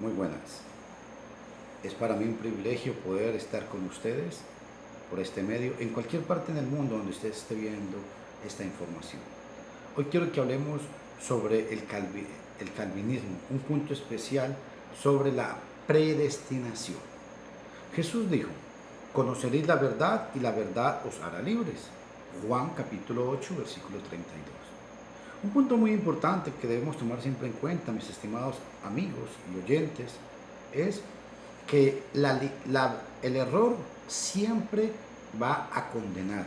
Muy buenas. Es para mí un privilegio poder estar con ustedes por este medio en cualquier parte del mundo donde usted esté viendo esta información. Hoy quiero que hablemos sobre el calvinismo, un punto especial sobre la predestinación. Jesús dijo: conoceréis la verdad y la verdad os hará libres. Juan capítulo 8, versículo 32. Un punto muy importante que debemos tomar siempre en cuenta, mis estimados amigos y oyentes, es que el error siempre va a condenar,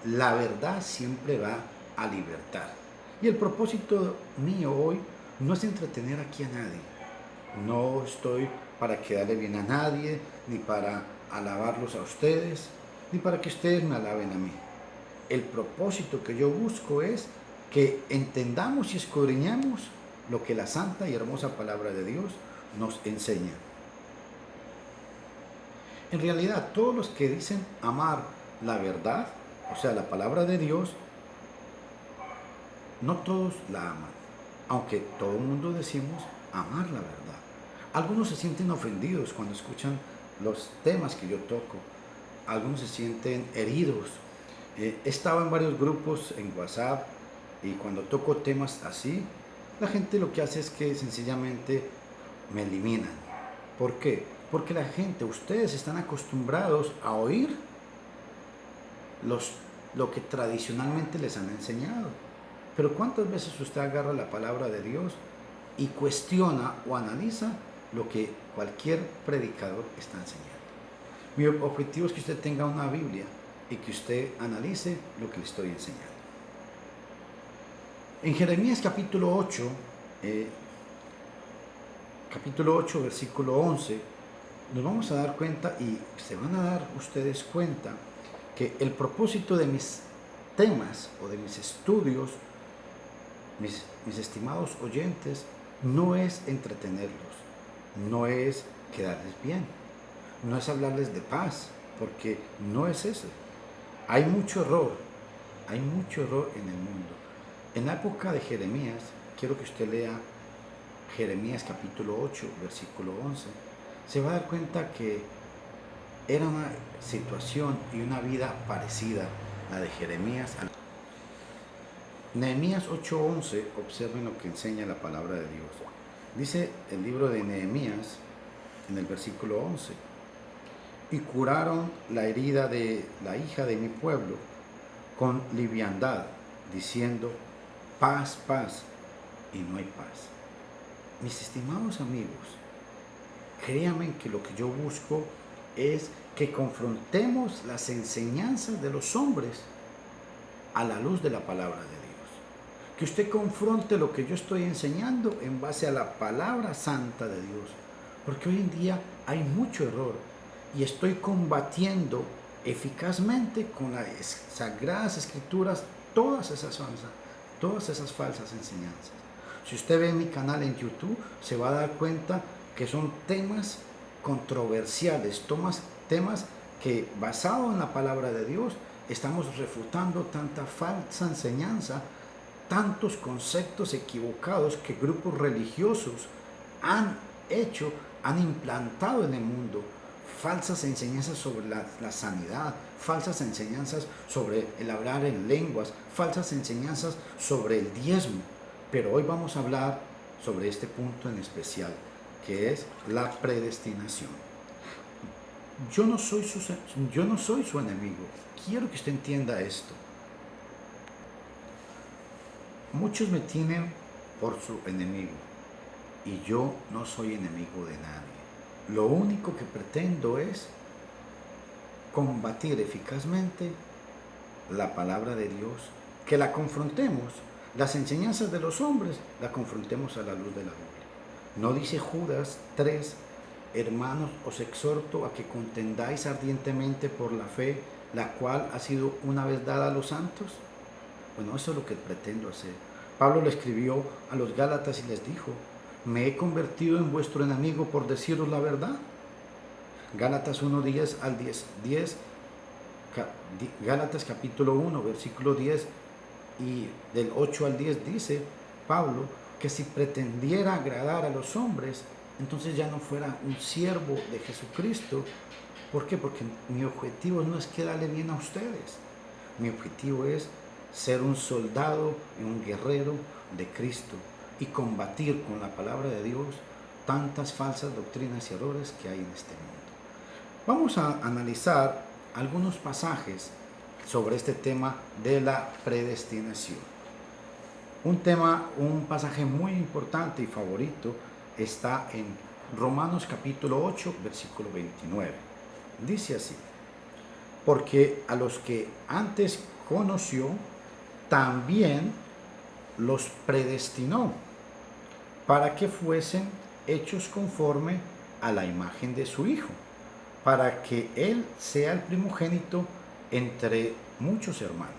la verdad siempre va a libertar. Y el propósito mío hoy no es entretener aquí a nadie. No estoy para quedarle bien a nadie, ni para alabarlos a ustedes, ni para que ustedes me alaben a mí. El propósito que yo busco es que entendamos y escudriñemos lo que la santa y hermosa palabra de Dios nos enseña. En realidad, todos los que dicen amar la verdad, o sea, la palabra de Dios, no todos la aman, aunque todo el mundo decimos amar la verdad. Algunos se sienten ofendidos cuando escuchan los temas que yo toco, algunos se sienten heridos. He estado en varios grupos en WhatsApp y cuando toco temas así, la gente lo que hace es que sencillamente me eliminan. ¿Por qué? Porque la gente, ustedes están acostumbrados a oír lo que tradicionalmente les han enseñado. Pero ¿cuántas veces usted agarra la palabra de Dios y cuestiona o analiza lo que cualquier predicador está enseñando? Mi objetivo es que usted tenga una Biblia y que usted analice lo que le estoy enseñando. En Jeremías capítulo 8, versículo 11, nos vamos a dar cuenta y se van a dar ustedes cuenta que el propósito de mis temas o de mis estudios, mis estimados oyentes, no es entretenerlos, no es quedarles bien, no es hablarles de paz, porque no es eso. Hay mucho error en el mundo. En la época de Jeremías, quiero que usted lea Jeremías capítulo 8, versículo 11, se va a dar cuenta que era una situación y una vida parecida a la de Jeremías. Nehemías 8:11, observen lo que enseña la palabra de Dios. Dice el libro de Nehemías en el versículo 11: y curaron la herida de la hija de mi pueblo con liviandad, diciendo: paz, paz, y no hay paz. Mis estimados amigos, créanme que lo que yo busco es que confrontemos las enseñanzas de los hombres a la luz de la palabra de Dios. Que usted confronte lo que yo estoy enseñando en base a la palabra santa de Dios. Porque hoy en día hay mucho error y estoy combatiendo eficazmente con las sagradas escrituras todas esas falsas enseñanzas. Si usted ve mi canal en YouTube, se va a dar cuenta que son temas controversiales, temas que basado en la palabra de Dios estamos refutando tanta falsa enseñanza, tantos conceptos equivocados que grupos religiosos han implantado en el mundo. Falsas enseñanzas sobre la sanidad, falsas enseñanzas sobre el hablar en lenguas, falsas enseñanzas sobre el diezmo. Pero hoy vamos a hablar sobre este punto en especial, que es la predestinación. Yo no soy su enemigo. Quiero que usted entienda esto. Muchos me tienen por su enemigo y yo no soy enemigo de nadie. Lo único que pretendo es combatir eficazmente la palabra de Dios, que la confrontemos, las enseñanzas de los hombres, la confrontemos a la luz de la Biblia. ¿No dice Judas 3, hermanos, os exhorto a que contendáis ardientemente por la fe, la cual ha sido una vez dada a los santos? Bueno, eso es lo que pretendo hacer. Pablo le escribió a los Gálatas y les dijo: ¿me he convertido en vuestro enemigo por deciros la verdad? Gálatas 1:10 al 10, Gálatas capítulo 1, versículo 10 y del 8 al 10 dice Pablo que si pretendiera agradar a los hombres, entonces ya no fuera un siervo de Jesucristo. ¿Por qué? Porque mi objetivo no es quedarle bien a ustedes. Mi objetivo es ser un soldado y un guerrero de Cristo y combatir con la palabra de Dios tantas falsas doctrinas y errores que hay en este mundo. Vamos a analizar algunos pasajes sobre este tema de la predestinación. Un pasaje muy importante y favorito está en Romanos capítulo 8, versículo 29. Dice así: porque a los que antes conoció, también los predestinó para que fuesen hechos conforme a la imagen de su Hijo, para que Él sea el primogénito entre muchos hermanos.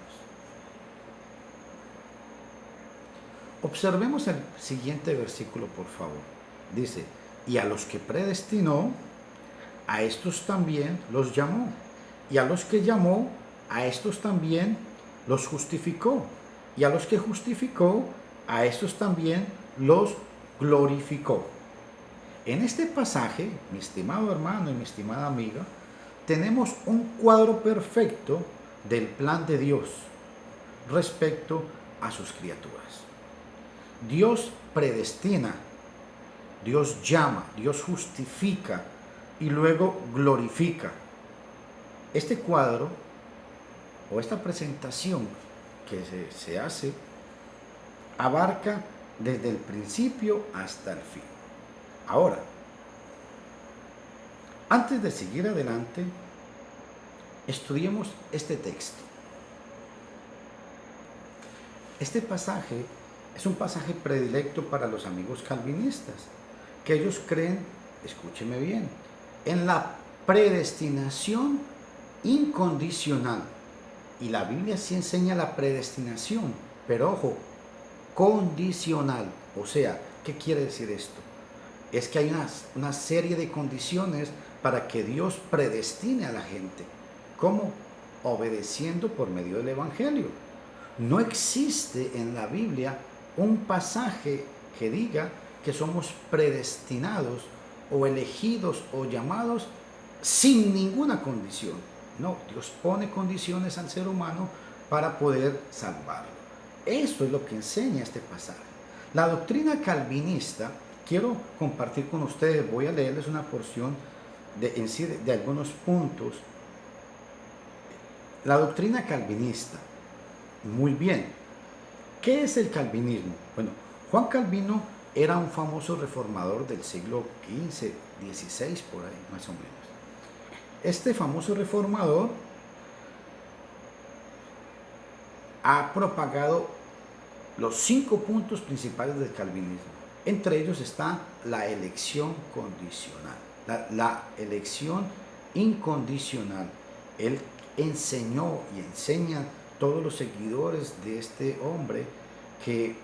Observemos el siguiente versículo, por favor. Dice: y a los que predestinó, a estos también los llamó. Y a los que llamó, a estos también los justificó. Y a los que justificó, a estos también los glorificó. En este pasaje, mi estimado hermano y mi estimada amiga, tenemos un cuadro perfecto del plan de Dios respecto a sus criaturas. Dios predestina, Dios llama, Dios justifica y luego glorifica. Este cuadro o esta presentación que se hace abarca desde el principio hasta el fin. Ahora, antes de seguir adelante, estudiemos este texto. Este pasaje es un pasaje predilecto para los amigos calvinistas, que ellos creen, escúcheme bien, en la predestinación incondicional. Y la Biblia sí enseña la predestinación, pero ojo, condicional. O sea, ¿qué quiere decir esto? Es que hay una serie de condiciones para que Dios predestine a la gente. ¿Cómo? Obedeciendo por medio del Evangelio. No existe en la Biblia un pasaje que diga que somos predestinados o elegidos o llamados sin ninguna condición. No, Dios pone condiciones al ser humano para poder salvarlo. Eso es lo que enseña este pasaje. La doctrina calvinista, quiero compartir con ustedes, voy a leerles una porción de algunos puntos. La doctrina calvinista, muy bien. ¿Qué es el calvinismo? Bueno, Juan Calvino era un famoso reformador del siglo XV, XVI, por ahí, más o menos. Este famoso reformador ha propagado los 5 puntos principales del calvinismo. Entre ellos está la elección condicional, la elección incondicional. Él enseñó y enseña a todos los seguidores de este hombre que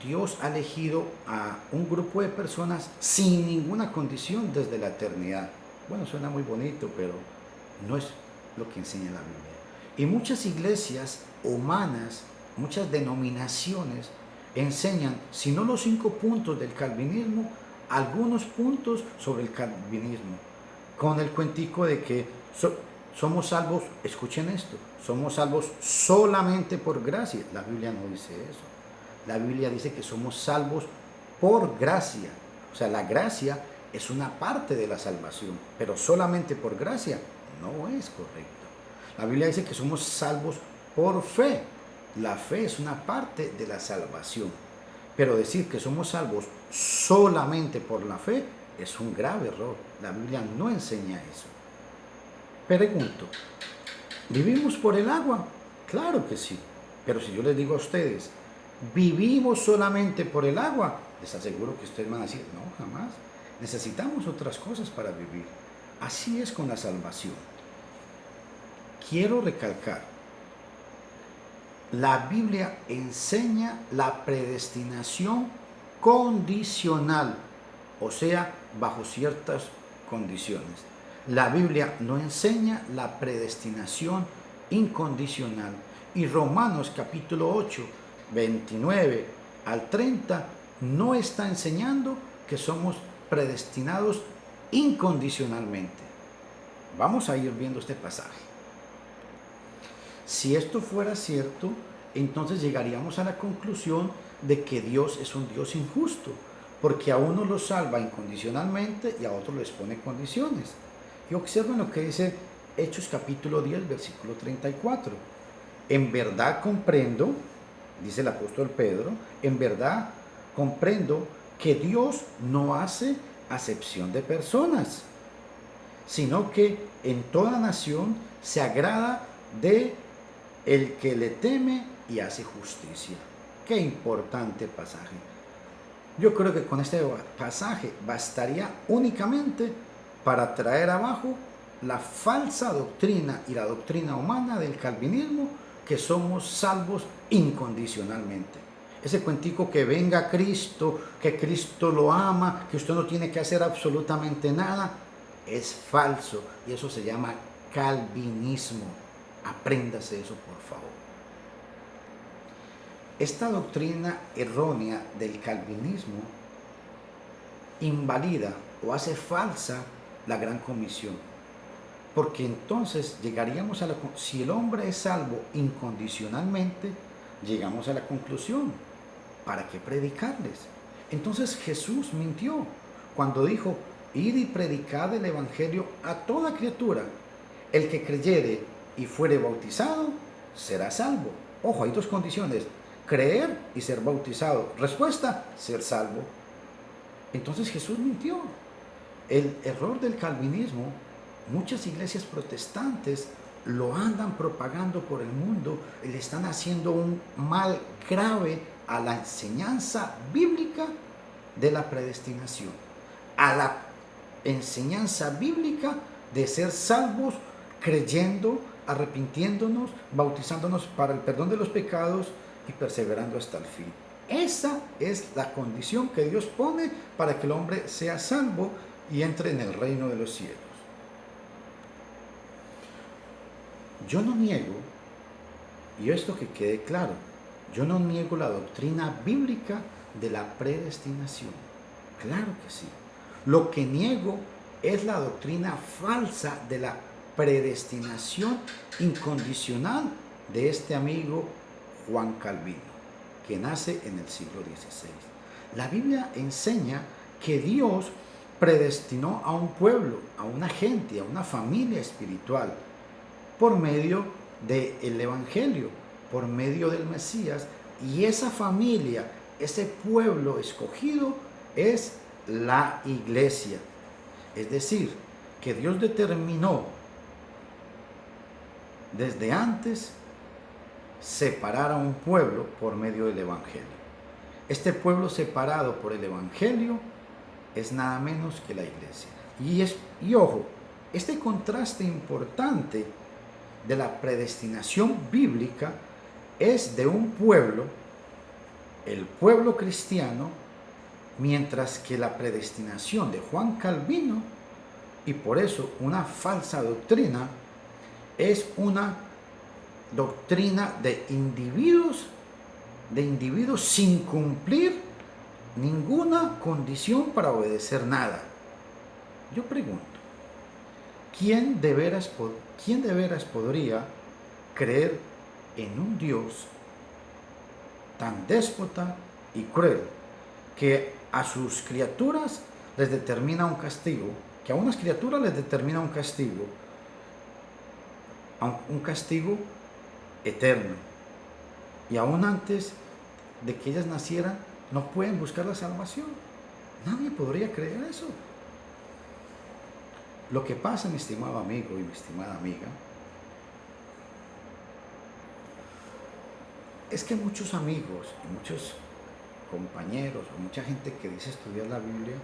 Dios ha elegido a un grupo de personas sin ninguna condición desde la eternidad. Bueno, suena muy bonito, pero no es lo que enseña la Biblia. Y muchas iglesias humanas, muchas denominaciones enseñan, si no los 5 puntos del calvinismo, algunos puntos sobre el calvinismo, con el cuentico de que somos salvos, escuchen esto, somos salvos solamente por gracia. La Biblia no dice eso. La Biblia dice que somos salvos por gracia. O sea, la gracia es una parte de la salvación, pero solamente por gracia no es correcto. La Biblia dice que somos salvos por fe. La fe es una parte de la salvación, pero decir que somos salvos solamente por la fe es un grave error. La Biblia no enseña eso. Pregunto, ¿vivimos por el agua? Claro que sí, pero si yo les digo a ustedes, ¿vivimos solamente por el agua? Les aseguro que ustedes van a decir, no, jamás. Necesitamos otras cosas para vivir. Así es con la salvación. Quiero recalcar, la Biblia enseña la predestinación condicional, o sea, bajo ciertas condiciones. La Biblia no enseña la predestinación incondicional. Y Romanos capítulo 8, 29 al 30 no está enseñando que somos predestinados incondicionalmente. Vamos a ir viendo este pasaje. Si esto fuera cierto, entonces llegaríamos a la conclusión de que Dios es un Dios injusto, porque a uno lo salva incondicionalmente y a otro les pone condiciones. Y observen lo que dice Hechos capítulo 10, versículo 34. En verdad comprendo, dice el apóstol Pedro, en verdad comprendo que Dios no hace acepción de personas, sino que en toda nación se agrada de el que le teme y hace justicia. Qué importante pasaje. Yo creo que con este pasaje bastaría únicamente para traer abajo la falsa doctrina y la doctrina humana del calvinismo, que somos salvos incondicionalmente. Ese cuentico que venga Cristo, que Cristo lo ama, que usted no tiene que hacer absolutamente nada, es falso, y eso se llama calvinismo. Apréndase eso, por favor. Esta doctrina errónea del calvinismo invalida o hace falsa la gran comisión, porque entonces llegaríamos a si el hombre es salvo incondicionalmente, llegamos a la conclusión: ¿para qué predicarles? Entonces Jesús mintió cuando dijo: id y predicad el evangelio a toda criatura, el que creyere y fuere bautizado será salvo. Ojo, hay dos condiciones: creer y ser bautizado. Respuesta: ser salvo. Entonces Jesús mintió. El error del calvinismo, muchas iglesias protestantes lo andan propagando por el mundo y le están haciendo un mal grave a la enseñanza bíblica de la predestinación, a la enseñanza bíblica de ser salvos creyendo, arrepintiéndonos, bautizándonos para el perdón de los pecados y perseverando hasta el fin. Esa es la condición que Dios pone para que el hombre sea salvo y entre en el reino de los cielos. Yo no niego, y esto que quede claro, yo no niego la doctrina bíblica de la predestinación. Claro que sí. Lo que niego es la doctrina falsa de la predestinación incondicional de este amigo Juan Calvino, que nace en el siglo XVI. La Biblia enseña que Dios predestinó a un pueblo, a una gente, a una familia espiritual, por medio del Evangelio, por medio del Mesías, y esa familia, ese pueblo escogido es la iglesia. Es decir, que Dios determinó desde antes separar a un pueblo por medio del Evangelio. Este pueblo separado por el Evangelio es nada menos que la iglesia. Y ojo, este contraste importante de la predestinación bíblica es de un pueblo, el pueblo cristiano, mientras que la predestinación de Juan Calvino, y por eso una falsa doctrina, es una doctrina de individuos sin cumplir ninguna condición para obedecer nada. Yo pregunto, ¿quién de veras podría creer en un Dios tan déspota y cruel que a sus criaturas les determina un castigo, que a unas criaturas les determina un castigo eterno, y aún antes de que ellas nacieran no pueden buscar la salvación? Nadie podría creer eso. Lo que pasa, mi estimado amigo y mi estimada amiga, es que muchos amigos y muchos compañeros o mucha gente que dice estudiar la Biblia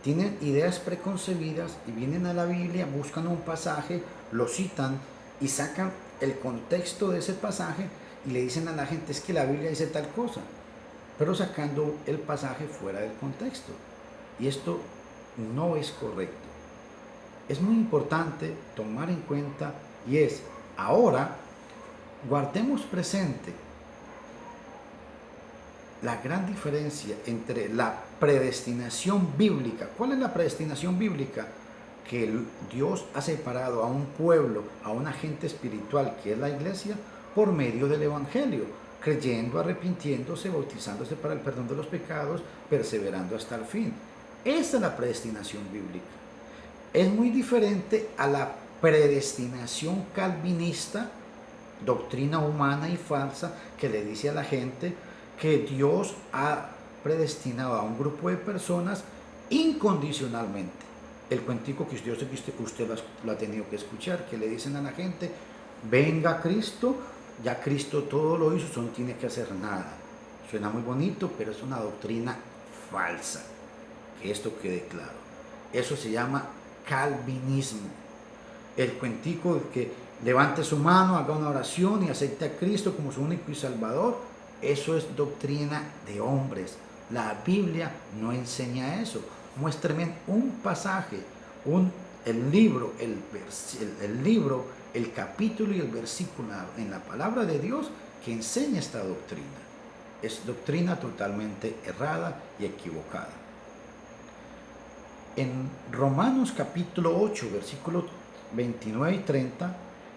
tienen ideas preconcebidas y vienen a la Biblia, buscan un pasaje, lo citan y sacan el contexto de ese pasaje y le dicen a la gente: es que la Biblia dice tal cosa, pero sacando el pasaje fuera del contexto. Y esto no es correcto. Es muy importante tomar en cuenta, y es: ahora guardemos presente la gran diferencia entre la predestinación bíblica. ¿Cuál es la predestinación bíblica? Que Dios ha separado a un pueblo, a una gente espiritual que es la iglesia, por medio del Evangelio, creyendo, arrepintiéndose, bautizándose para el perdón de los pecados, perseverando hasta el fin. Esa es la predestinación bíblica. Es muy diferente a la predestinación calvinista, doctrina humana y falsa, que le dice a la gente que Dios ha predestinado a un grupo de personas incondicionalmente. El cuentico que usted lo ha tenido que escuchar, que le dicen a la gente, venga Cristo, ya Cristo todo lo hizo, no tiene que hacer nada. Suena muy bonito, pero es una doctrina falsa. Que esto quede claro. Eso se llama calvinismo. El cuentico de que levante su mano, haga una oración y acepte a Cristo como su único y salvador, eso es doctrina de hombres. La Biblia no enseña eso. Muéstrame un pasaje, el libro, el capítulo y el versículo en la palabra de Dios que enseña esta doctrina. Es doctrina totalmente errada y equivocada. En Romanos capítulo 8, versículos 29 y 30,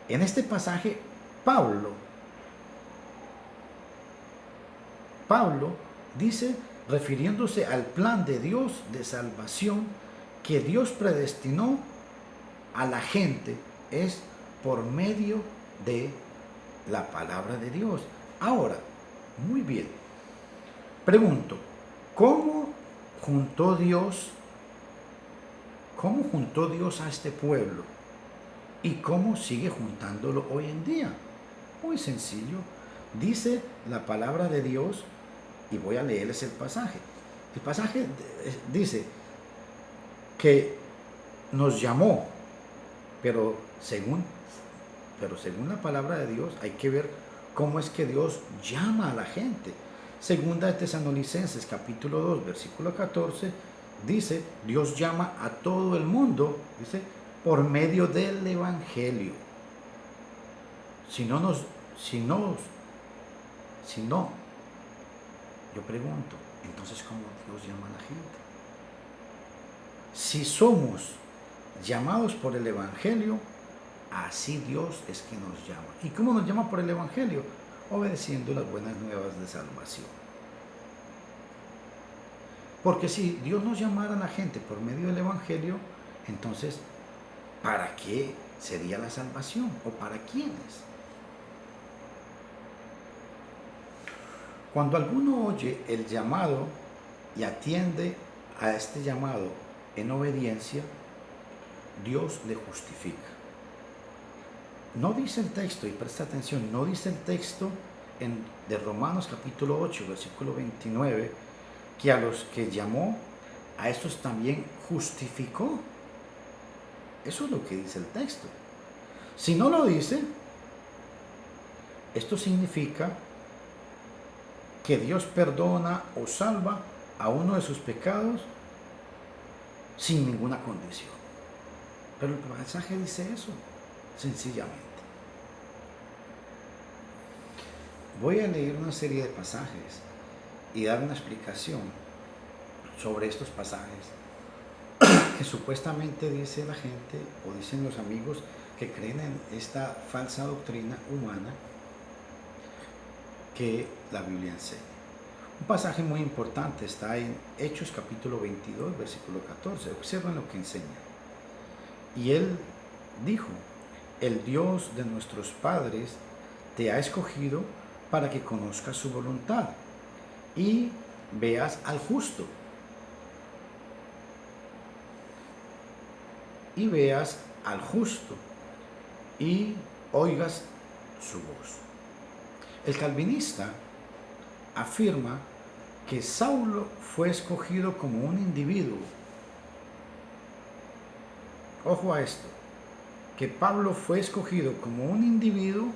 en este pasaje Pablo dice, refiriéndose al plan de Dios de salvación que Dios predestinó a la gente, es por medio de la palabra de Dios. Ahora, muy bien, pregunto, ¿cómo juntó Dios a este pueblo? ¿Y cómo sigue juntándolo hoy en día? Muy sencillo. Dice la palabra de Dios, y voy a leerles el pasaje. El pasaje dice que nos llamó, pero según la palabra de Dios hay que ver cómo es que Dios llama a la gente. Segunda de Tesalonicenses capítulo 2 versículo 14 dice, Dios llama a todo el mundo, dice, por medio del Evangelio. Si no, yo pregunto, entonces ¿cómo Dios llama a la gente? Si somos llamados por el Evangelio, así Dios es que nos llama. ¿Y cómo nos llama por el Evangelio? Obedeciendo las buenas nuevas de salvación. Porque si Dios nos llamara a la gente por medio del Evangelio, entonces, ¿para qué sería la salvación? ¿O para quiénes? Cuando alguno oye el llamado y atiende a este llamado en obediencia, Dios le justifica. No dice el texto, y presta atención, no dice el texto de Romanos capítulo 8, versículo 29, que a los que llamó, a estos también justificó. Eso es lo que dice el texto. Si no lo dice, esto significa que Dios perdona o salva a uno de sus pecados sin ninguna condición. Pero el pasaje dice eso, sencillamente. Voy a leer una serie de pasajes y dar una explicación sobre estos pasajes que supuestamente dice la gente o dicen los amigos que creen en esta falsa doctrina humana que la Biblia enseña. Un pasaje muy importante está en Hechos capítulo 22, versículo 14. Observen lo que enseña. Y él dijo, el Dios de nuestros padres te ha escogido para que conozcas su voluntad y veas al justo. Y veas al justo y oigas su voz. El calvinista afirma que Saulo fue escogido como un individuo. Ojo a esto, que Pablo fue escogido como un individuo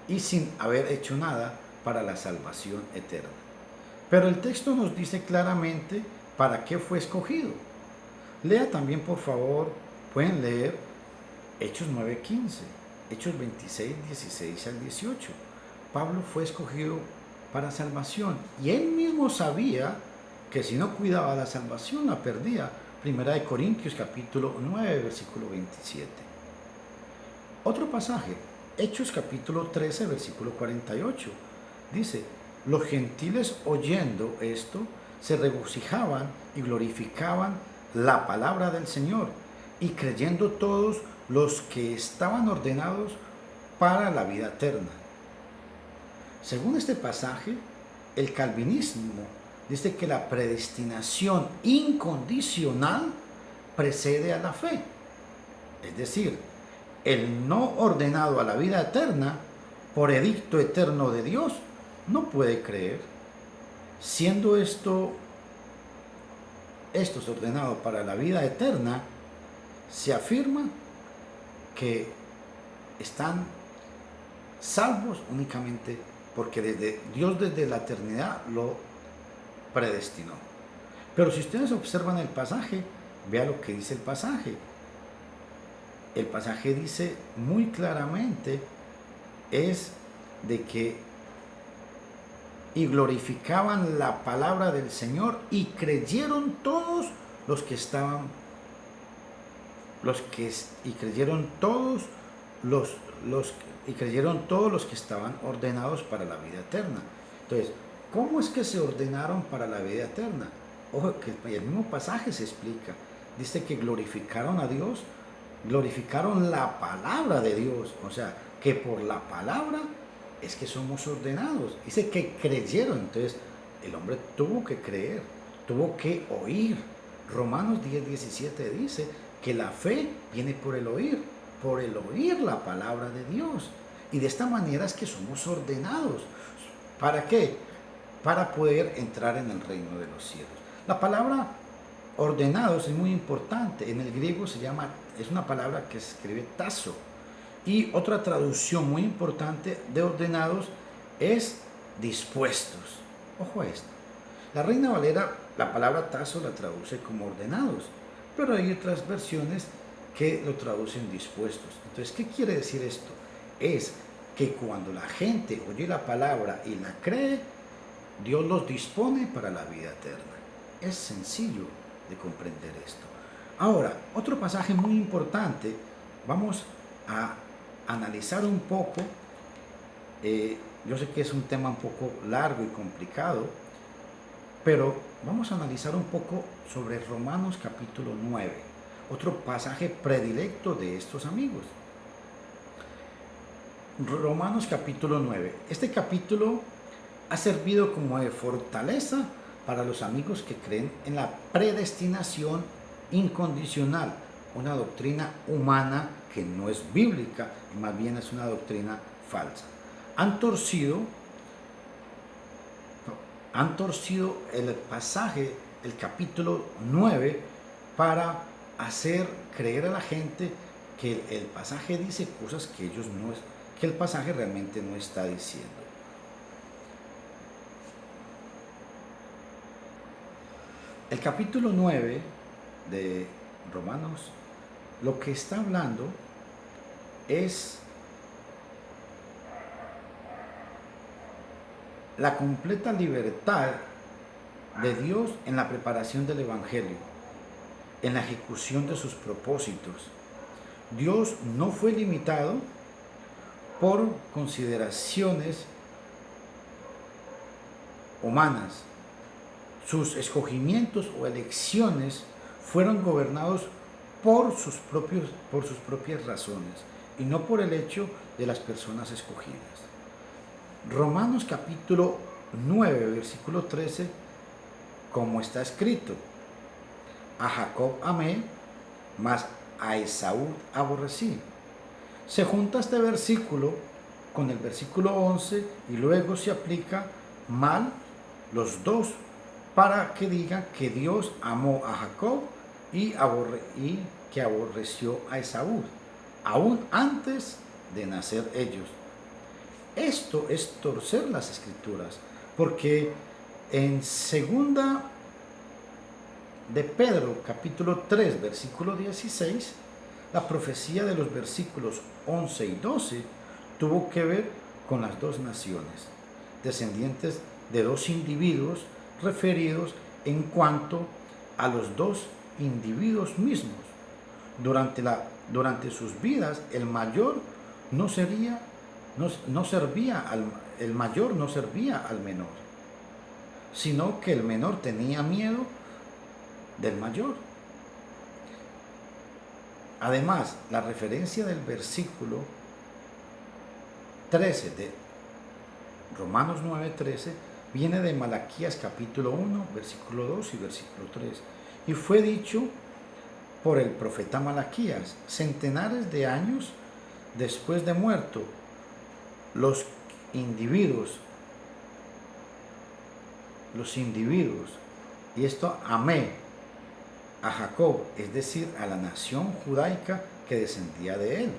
y sin haber hecho nada para la salvación eterna. Pero el texto nos dice claramente para qué fue escogido. Lea también, por favor, pueden leer Hechos 9:15, Hechos 26, 16 al 18. Pablo fue escogido para salvación. Y él mismo sabía que si no cuidaba la salvación la perdía. Primera de Corintios capítulo 9, versículo 27. Otro pasaje, Hechos capítulo 13, versículo 48. Dice, los gentiles oyendo esto se regocijaban y glorificaban la palabra del Señor, y creyendo todos los que estaban ordenados para la vida eterna. Según este pasaje, el calvinismo dice que la predestinación incondicional precede a la fe. Es decir, el no ordenado a la vida eterna por edicto eterno de Dios no puede creer. Siendo estos ordenados para la vida eterna, se afirma que están salvos únicamente porque Dios desde la eternidad lo predestinó. Pero si ustedes observan el pasaje, vean lo que dice el pasaje. El pasaje dice muy claramente es de que y glorificaban la palabra del Señor y creyeron todos los que estaban creyeron todos los que estaban ordenados para la vida eterna. Entonces, ¿cómo es que se ordenaron para la vida eterna? Ojo, que el mismo pasaje se explica. Dice que glorificaron a Dios, glorificaron la palabra de Dios. O sea, que por la palabra es que somos ordenados. Dice que creyeron. Entonces, el hombre tuvo que creer, tuvo que oír. Romanos 10:17 dice que la fe viene por el oír la palabra de Dios. Y de esta manera es que somos ordenados. ¿Para qué? Para poder entrar en el reino de los cielos. La palabra ordenados es muy importante. En el griego es una palabra que se escribe tazo. Y otra traducción muy importante de ordenados es dispuestos. Ojo a esto. La Reina Valera, la palabra tazo la traduce como ordenados, pero hay otras versiones que lo traducen dispuestos. Entonces, ¿qué quiere decir esto? Es que cuando la gente oye la palabra y la cree, Dios los dispone para la vida eterna. Es sencillo de comprender esto. Ahora, otro pasaje muy importante, vamos a analizar un poco, yo sé que es un tema un poco largo y complicado, pero vamos a analizar un poco sobre Romanos capítulo 9, otro pasaje predilecto de estos amigos. Romanos capítulo 9. Este capítulo ha servido como de fortaleza para los amigos que creen en la predestinación incondicional, una doctrina humana que no es bíblica y más bien es una doctrina falsa. Han torcido el pasaje, el capítulo 9, para hacer creer a la gente que el pasaje dice cosas que que el pasaje realmente no está diciendo. El capítulo 9 de Romanos lo que está hablando es la completa libertad de Dios en la preparación del Evangelio, en la ejecución de sus propósitos. Dios no fue limitado por consideraciones humanas. Sus escogimientos o elecciones fueron gobernados por sus propias razones y no por el hecho de las personas escogidas. Romanos capítulo 9, versículo 13, como está escrito: a Jacob amé, mas a Esaú aborrecí. Se junta este versículo con el versículo 11 y luego se aplica mal los dos para que digan que Dios amó a Jacob y que aborreció a Esaú, aún antes de nacer ellos. Esto es torcer las escrituras, porque en segunda de Pedro, capítulo 3, versículo 16, la profecía de los versículos 11 y 12 tuvo que ver con las dos naciones. descendientes de dos individuos referidos en cuanto a los dos individuos mismos. Durante sus vidas, el mayor no servía al menor, sino que el menor tenía miedo del mayor. Además, la referencia del versículo 13 de Romanos 9:13 viene de Malaquías capítulo 1, versículo 2 y versículo 3. Y fue dicho por el profeta Malaquías, centenares de años después de muerto, los individuos, y esto amé a Jacob, es decir, a la nación judaica que descendía de él,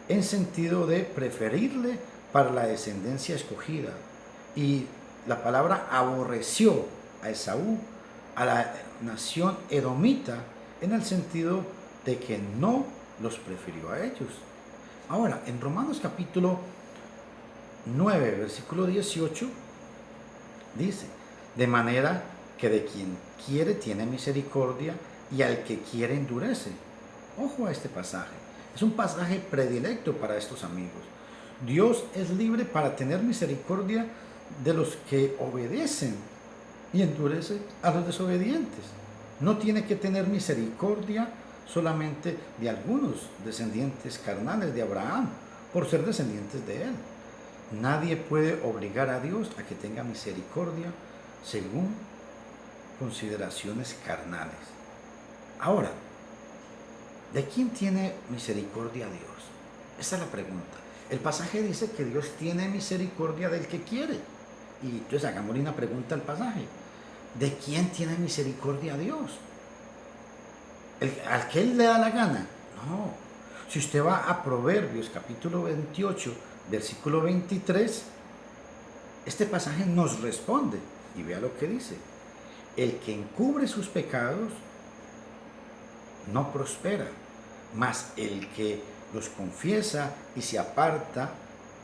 en sentido de preferirle para la descendencia escogida. Y la palabra aborreció a Esaú, a la nación edomita, en el sentido de que no los prefirió a ellos. Ahora, en Romanos capítulo 9, versículo 18, dice, de manera que de quien quiere tiene misericordia y al que quiere endurece. Ojo a este pasaje. Es un pasaje predilecto para estos amigos. Dios es libre para tener misericordia de los que obedecen y endurece a los desobedientes. No tiene que tener misericordia solamente de algunos descendientes carnales de Abraham, por ser descendientes de él. Nadie puede obligar a Dios a que tenga misericordia según consideraciones carnales. Ahora, ¿de quién tiene misericordia Dios? Esa es la pregunta. El pasaje dice que Dios tiene misericordia del que quiere. Y entonces hagámosle una pregunta al pasaje. ¿De quién tiene misericordia Dios? ¿Al que Él le da la gana? No. Si usted va a Proverbios capítulo 28, versículo 23, este pasaje nos responde. Y vea lo que dice. El que encubre sus pecados no prospera, mas el que los confiesa y se aparta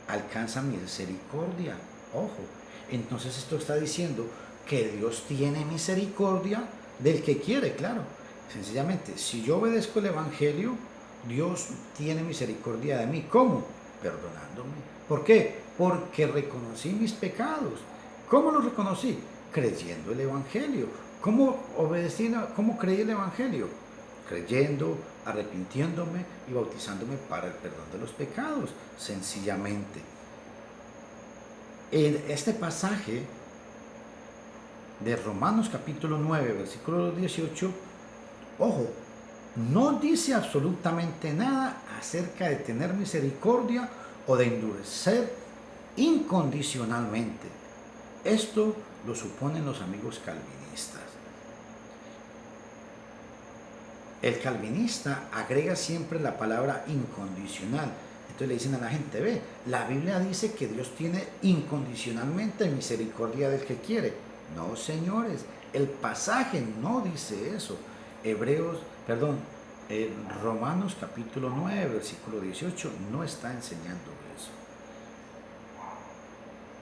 alcanza misericordia. Ojo, entonces esto está diciendo que Dios tiene misericordia del que quiere, claro. Sencillamente, si yo obedezco el Evangelio, Dios tiene misericordia de mí. ¿Cómo? Perdonándome. ¿Por qué? Porque reconocí mis pecados. ¿Cómo los reconocí? Creyendo el Evangelio. ¿Cómo creí el Evangelio? Creyendo, arrepintiéndome y bautizándome para el perdón de los pecados, sencillamente. En este pasaje de Romanos capítulo 9, versículo 18, ojo, no dice absolutamente nada acerca de tener misericordia o de endurecer incondicionalmente. Esto lo suponen los amigos calvinistas. El calvinista agrega siempre la palabra incondicional. Entonces le dicen a la gente, ve, la Biblia dice que Dios tiene incondicionalmente misericordia del que quiere. No, señores, el pasaje no dice eso. Romanos capítulo 9, versículo 18 no está enseñando eso.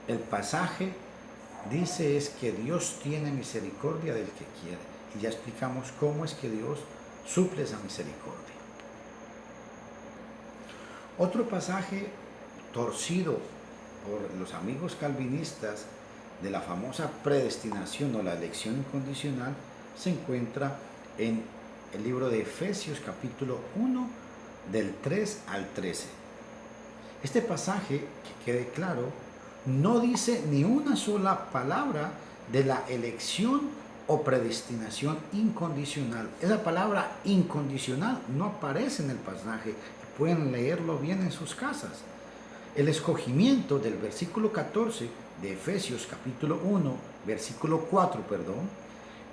El pasaje dice es que Dios tiene misericordia del que quiere. Y ya explicamos cómo es que Dios suple esa misericordia. Otro pasaje torcido por los amigos calvinistas de la famosa predestinación o la elección incondicional se encuentra en el libro de Efesios capítulo 1 del 3 al 13. Este pasaje, que quede claro, no dice ni una sola palabra de la elección o predestinación incondicional. Esa palabra incondicional no aparece en el pasaje. Pueden leerlo bien en sus casas. El escogimiento del versículo 14 de Efesios capítulo 1, versículo 4,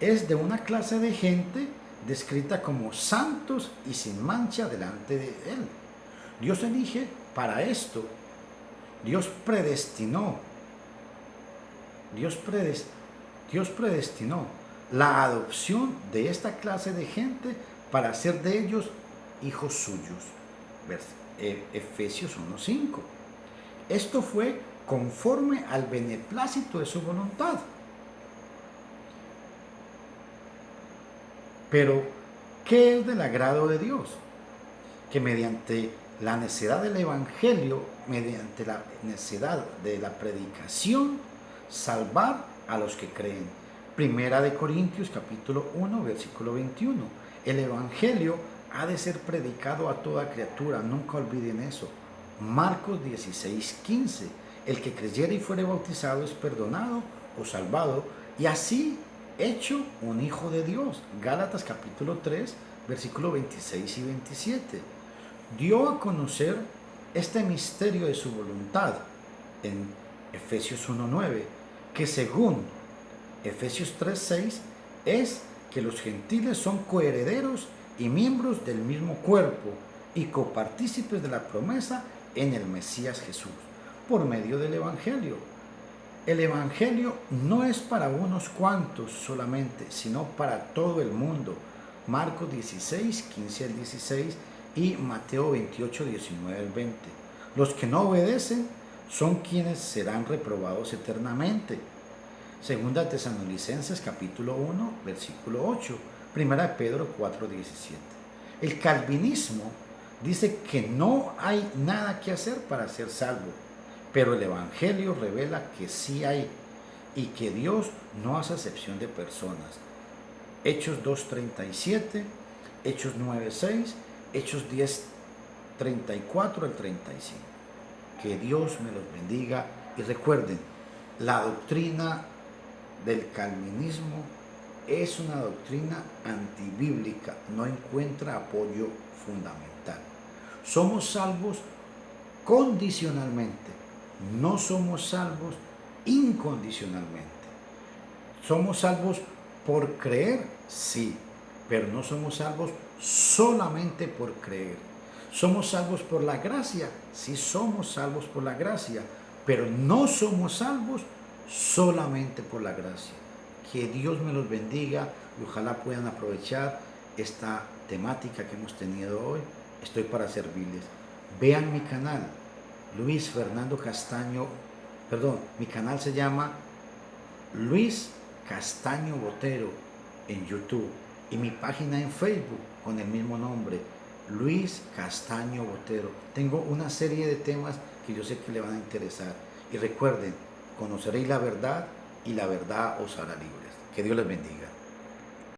es de una clase de gente descrita como santos y sin mancha delante de Él. Dios elige para esto. Dios predestinó la adopción de esta clase de gente para hacer de ellos hijos suyos. Efesios 1:5. Esto fue conforme al beneplácito de su voluntad. Pero, ¿qué es del agrado de Dios? Que mediante la necedad del Evangelio, mediante la necedad de la predicación, salvar a los que creen. Primera de Corintios capítulo 1, versículo 21. El Evangelio ha de ser predicado a toda criatura, nunca olviden eso. Marcos 16, 15. El que creyere y fuere bautizado es perdonado o salvado, y así hecho un hijo de Dios. Gálatas capítulo 3, versículo 26 y 27. Dio a conocer este misterio de su voluntad en Efesios 1:9, que según Efesios 3:6 es que los gentiles son coherederos y miembros del mismo cuerpo y copartícipes de la promesa en el Mesías Jesús, por medio del Evangelio. El Evangelio no es para unos cuantos solamente, sino para todo el mundo. Marcos 16, 15 al 16 y Mateo 28, 19 al 20. Los que no obedecen son quienes serán reprobados eternamente. Segunda Tesalonicenses capítulo 1, versículo 8. Primera de Pedro 4, 17. El calvinismo dice que no hay nada que hacer para ser salvo, pero el Evangelio revela que sí hay y que Dios no hace acepción de personas. Hechos 2:37, Hechos 9:6, Hechos 10:34 al 35. Que Dios me los bendiga y recuerden, la doctrina del calvinismo es una doctrina antibíblica, no encuentra apoyo fundamental. Somos salvos condicionalmente, no somos salvos incondicionalmente. Somos salvos por creer, sí, pero no somos salvos solamente por creer. ¿Somos salvos por la gracia? Sí, somos salvos por la gracia, pero no somos salvos solamente por la gracia. Que Dios me los bendiga y ojalá puedan aprovechar esta temática que hemos tenido hoy. Estoy para servirles. Vean mi canal, Luis Fernando Castaño, mi canal se llama Luis Castaño Botero en YouTube y mi página en Facebook con el mismo nombre, Luis Castaño Botero. Tengo una serie de temas que yo sé que le van a interesar. Y recuerden, conoceréis la verdad y la verdad os hará libres. Que Dios les bendiga.